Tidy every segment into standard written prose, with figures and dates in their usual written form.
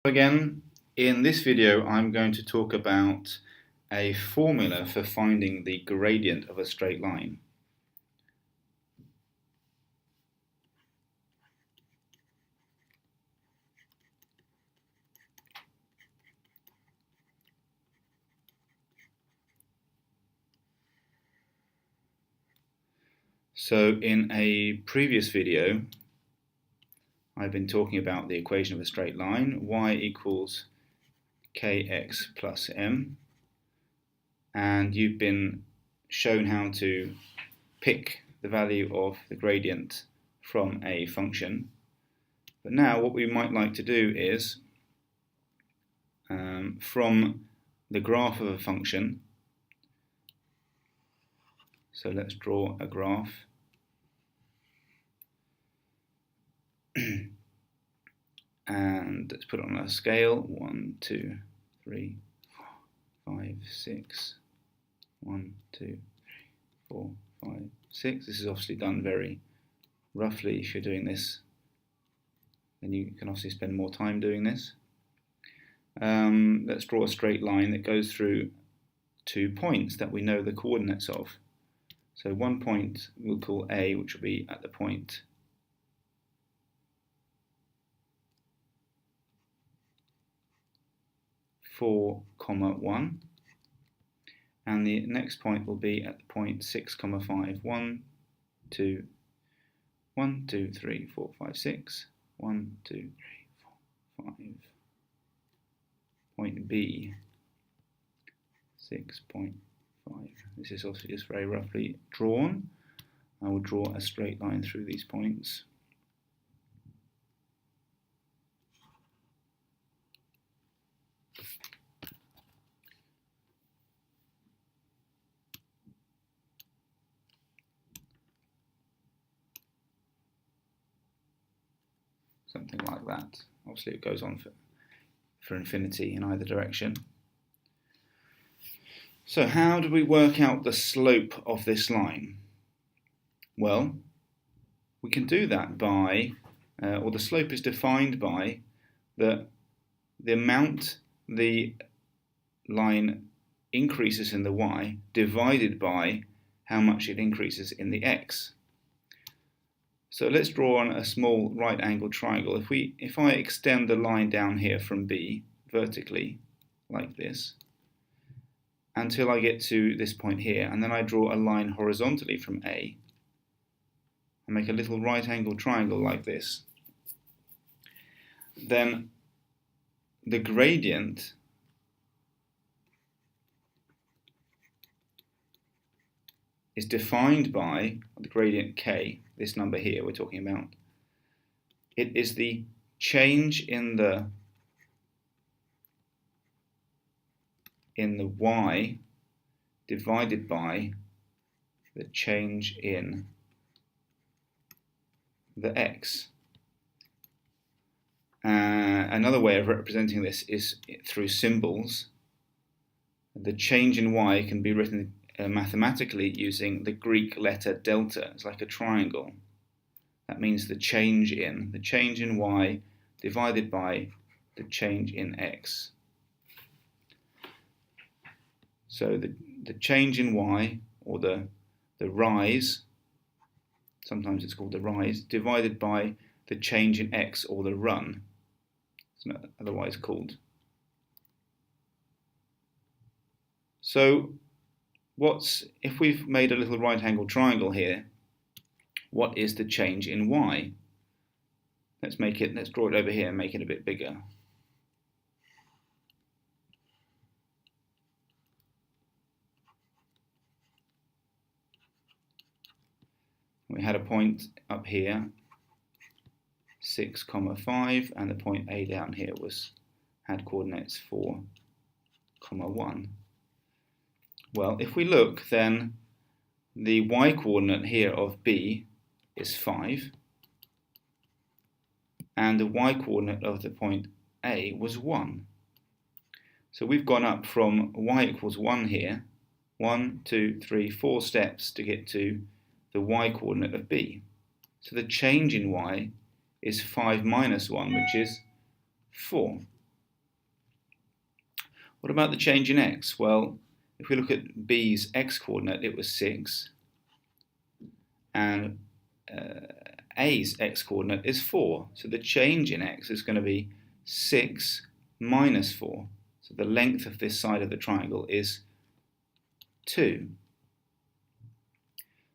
Again, in this video I'm going to talk about a formula for finding the gradient of a straight line. So in a previous video I've been talking about the equation of a straight line, y equals kx plus m, and you've been shown how to pick the value of the gradient from a function. But now what we might like to do is, from the graph of a function, so let's draw a graph. And let's put it on a scale. 1, 2, 3, 4, 5, 6. 1, 2, 3, 4, 5, 6. This is obviously done very roughly. If you're doing this, then you can obviously spend more time doing this. Let's draw a straight line that goes through 2 points that we know the coordinates of. So one point we'll call A, which will be at the point 4, 1, and the next point will be at the point 6, 5. 1, 2, 1, 2, 3, 4, 5, 6. 1, 2, 3, 4, 5. Point B, 6.5. This is also just very roughly drawn. I will draw a straight line through these points. Something like that. Obviously it goes on for infinity in either direction. So how do we work out the slope of this line? Well, we can do that by, or the slope is defined by the amount the line increases in the y divided by how much it increases in the x. So let's draw on a small right-angled triangle. If I extend the line down here from B vertically, like this, until I get to this point here, and then I draw a line horizontally from A, and make a little right-angled triangle like this, then the gradient is defined by the gradient k, this number here we're talking about. It is the change in the y divided by the change in the x. Another way of representing this is through symbols. The change in y can be written mathematically using the Greek letter delta. It's like a triangle. That means the change in y divided by the change in x. So the change in y, or the rise, sometimes it's called the rise, divided by the change in x, or the run, it's not otherwise called. So if we've made a little right-angled triangle here, what is the change in y? Let's draw it over here and make it a bit bigger. We had a point up here, 6, 5, and the point A down here had coordinates 4, 1. Well, if we look, then the y-coordinate here of B is 5, and the y-coordinate of the point A was 1. So we've gone up from y equals 1 here, 1, 2, 3, 4 steps to get to the y-coordinate of B. So the change in y is 5 minus 1, which is 4. What about the change in x? Well, if we look at B's x-coordinate, it was 6, and A's x-coordinate is 4. So the change in x is going to be 6 minus 4. So the length of this side of the triangle is 2.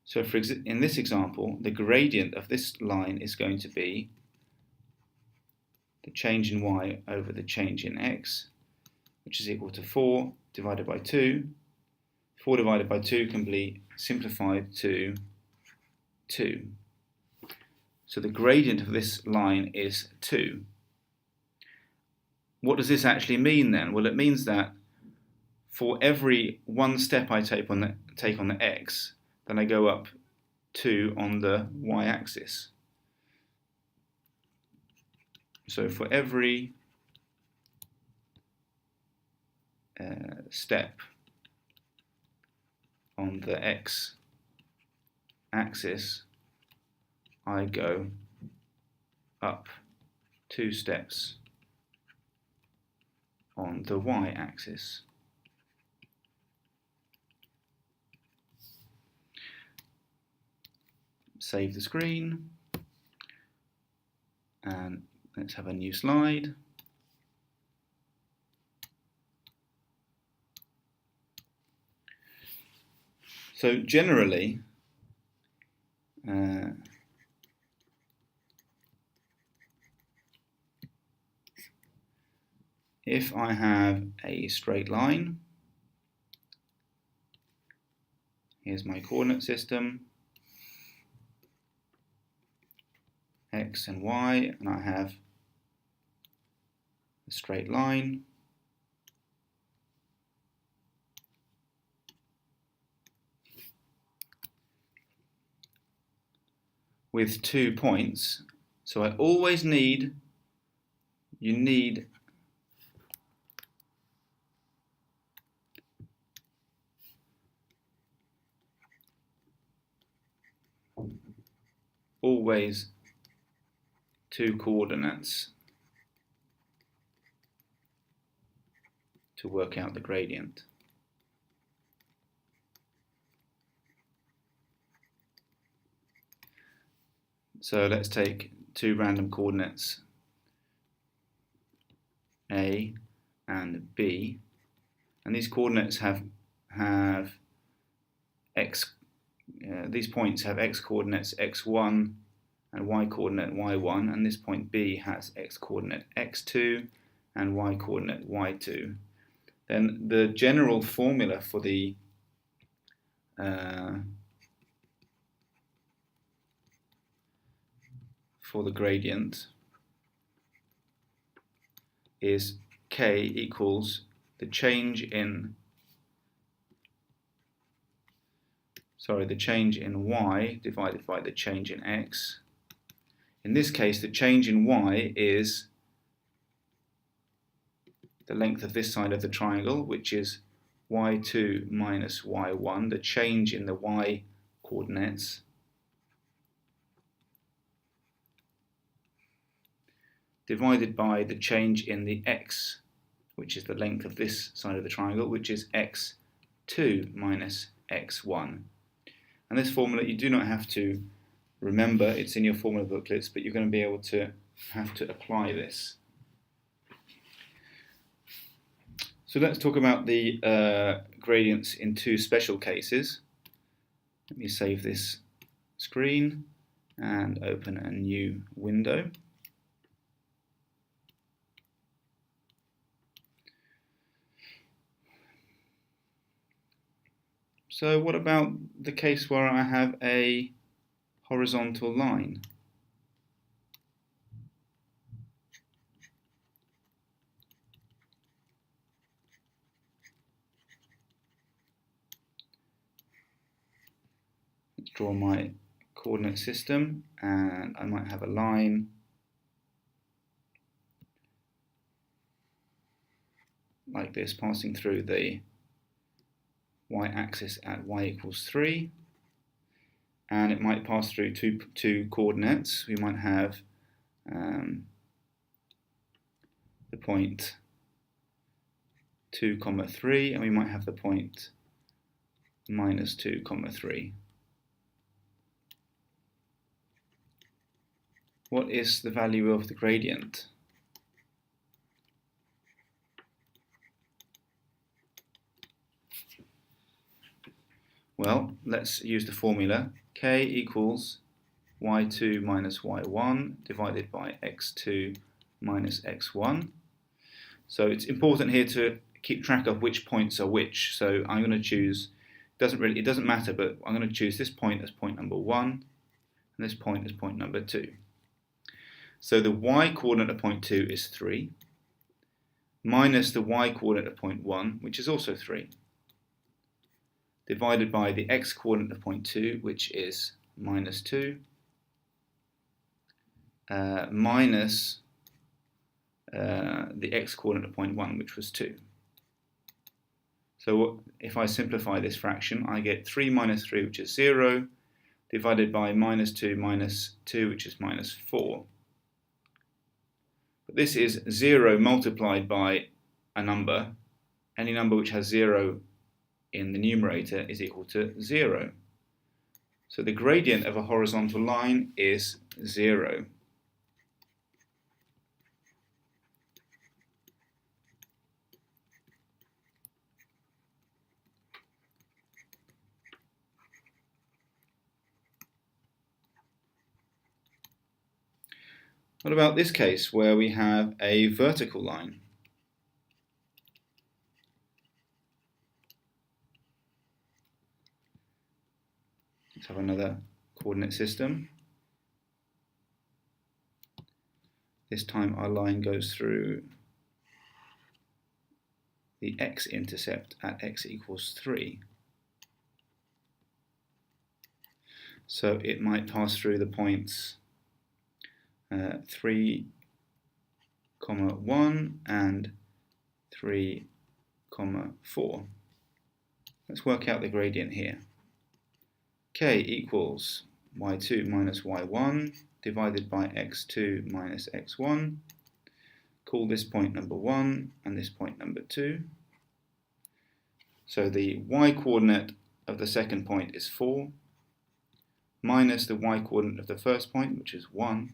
So in this example, the gradient of this line is going to be the change in y over the change in x, which is equal to 4 divided by 2. 4 divided by 2 can be simplified to 2. So the gradient of this line is 2. What does this actually mean then? Well, it means that for every one step I take on the x, then I go up 2 on the y-axis. So for every step on the x-axis, I go up 2 steps on the y-axis. Save the screen, and let's have a new slide. So generally, if I have a straight line, here's my coordinate system, x and y, and I have a straight line. With 2 points, so I always need, always 2 coordinates to work out the gradient. So let's take 2 random coordinates, A and B, and these coordinates have x. These points have x coordinates x1 and y coordinate y1, and this point B has x coordinate x2 and y coordinate y2. Then the general formula for the gradient is k equals the change in y divided by the change in x. In this case, the change in y is the length of this side of the triangle, which is y2 minus y1, the change in the y coordinates, divided by the change in the x, which is the length of this side of the triangle, which is x2 minus x1. And this formula you do not have to remember, it's in your formula booklets, but you're going to be able to have to apply this. So let's talk about the gradients in 2 special cases. Let me save this screen and open a new window. So what about the case where I have a horizontal line? Let's draw my coordinate system, and I might have a line like this passing through the y-axis at y equals 3, and it might pass through two coordinates. We might have the point 2, 3, and we might have the point minus 2, 3. What is the value of the gradient? Well, let's use the formula. K equals y2 minus y1 divided by x2 minus x1. So it's important here to keep track of which points are which. So I'm going to choose, it doesn't matter, but I'm going to choose this point as point number 1 and this point as point number 2. So the y coordinate of point 2 is 3 minus the y coordinate of point 1, which is also 3, divided by the x coordinate of point 2, which is minus 2, minus the x coordinate of point 1, which was 2. So if I simplify this fraction, I get 3 minus 3, which is 0, divided by minus 2 minus 2, which is minus 4. But this is 0 multiplied by a number. Any number which has 0 in the numerator is equal to 0. So the gradient of a horizontal line is 0. What about this case where we have a vertical line? Let's have another coordinate system. This time our line goes through the x-intercept at x equals 3. So it might pass through the points 3, 1 and 3, 4. Let's work out the gradient here. K equals y2 minus y1 divided by x2 minus x1. Call this point number 1 and this point number 2. So the y coordinate of the second point is 4 minus the y coordinate of the first point, which is 1,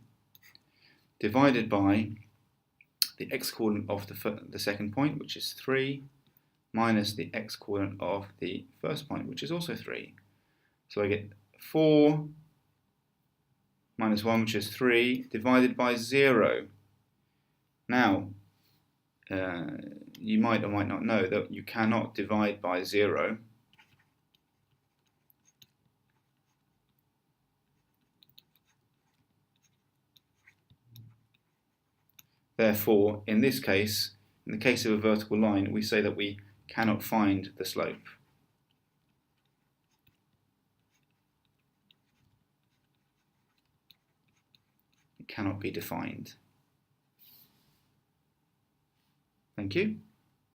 divided by the x coordinate of the second point, which is 3, minus the x coordinate of the first point, which is also 3. So I get 4 minus 1, which is 3, divided by 0. Now, you might or might not know that you cannot divide by 0. Therefore, in this case, in the case of a vertical line, we say that we cannot find the slope. It cannot be defined. Thank you.